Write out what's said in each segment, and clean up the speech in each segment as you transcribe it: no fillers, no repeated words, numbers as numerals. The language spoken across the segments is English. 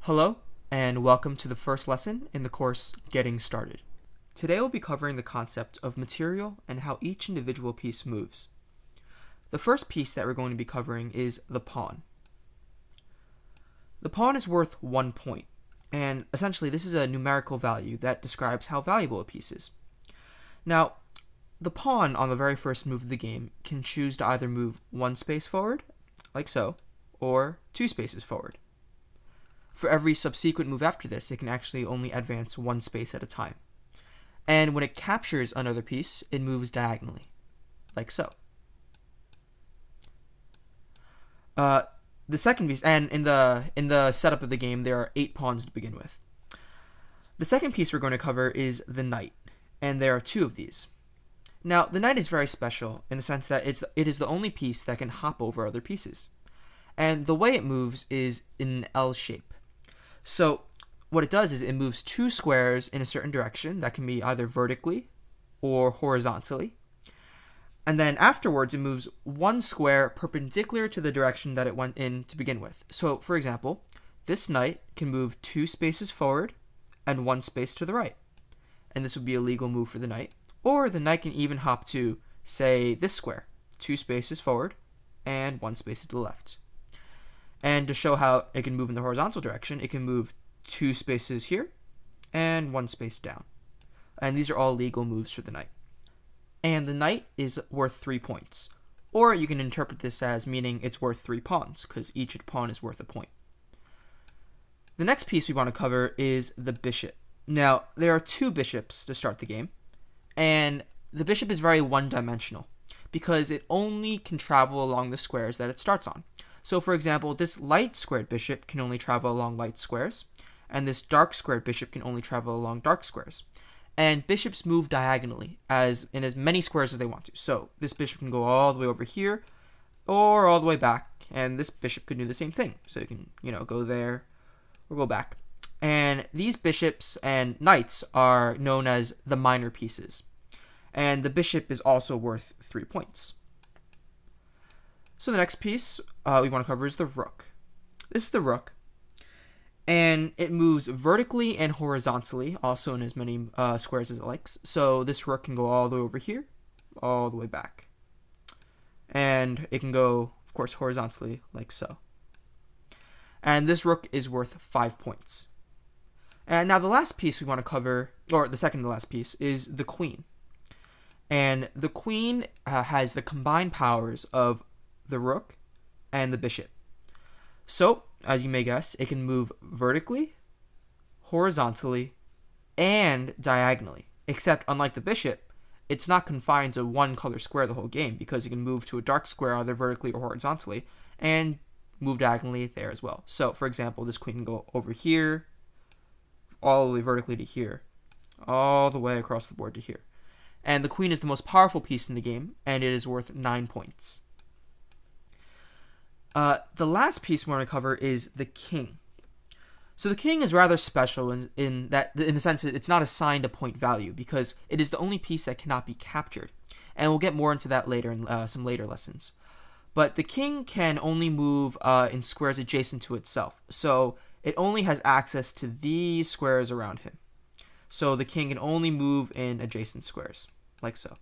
Hello, and welcome to the first lesson in the course Getting Started. Today we'll be covering the concept of material and how each individual piece moves. The first piece that we're going to be covering is the pawn. The pawn is worth 1 point, and essentially this is a numerical value that describes how valuable a piece is. Now, the pawn on the very first move of the game can choose to either move 1 space forward, like so, or 2 spaces forward. For every subsequent move after this, it can actually only advance 1 space at a time. And when it captures another piece, it moves diagonally, like so. The second piece, and in the setup of the game, there are 8 pawns to begin with. The second piece we're going to cover is the knight, and there are 2 of these. Now, the knight is very special in the sense that it is the only piece that can hop over other pieces. And the way it moves is in an L shape. So what it does is it moves 2 squares in a certain direction that can be either vertically or horizontally. And then afterwards, it moves 1 square perpendicular to the direction that it went in to begin with. So for example, this knight can move 2 spaces forward and 1 space to the right. And this would be a legal move for the knight. Or the knight can even hop to, say, this square, 2 spaces forward and 1 space to the left. And to show how it can move in the horizontal direction, it can move 2 spaces here and 1 space down. And these are all legal moves for the knight. And the knight is worth 3 points. Or you can interpret this as meaning it's worth 3 pawns, because each pawn is worth a point. The next piece we want to cover is the bishop. Now, there are 2 bishops to start the game, and the bishop is very one-dimensional, because it only can travel along the squares that it starts on. So for example, this light squared bishop can only travel along light squares, and this dark squared bishop can only travel along dark squares. And bishops move diagonally in as many squares as they want to. So this bishop can go all the way over here or all the way back, and this bishop could do the same thing. So you can, go there or go back. And these bishops and knights are known as the minor pieces. And the bishop is also worth 3 points. So the next piece we want to cover is the rook. This is the rook, and it moves vertically and horizontally, also in as many squares as it likes. So this rook can go all the way over here, all the way back. And it can go, of course, horizontally, like so. And this rook is worth 5 points. And now the last piece we want to cover, or the second to last piece, is the queen. And the queen has the combined powers of the rook and the bishop. So, as you may guess, it can move vertically, horizontally, and diagonally. Except, unlike the bishop, it's not confined to one color square the whole game, because it can move to a dark square either vertically or horizontally, and move diagonally there as well. So, for example, this queen can go over here, all the way vertically to here, all the way across the board to here. And the queen is the most powerful piece in the game, and it is worth 9 points. The last piece we want to cover is the king. So the king is rather special in the sense that it's not assigned a point value, because it is the only piece that cannot be captured. And we'll get more into that later in some later lessons. But the king can only move in squares adjacent to itself. So it only has access to these squares around him. So the king can only move in adjacent squares, like so.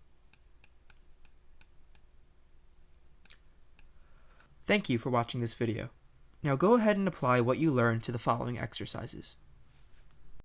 Thank you for watching this video. Now go ahead and apply what you learned to the following exercises.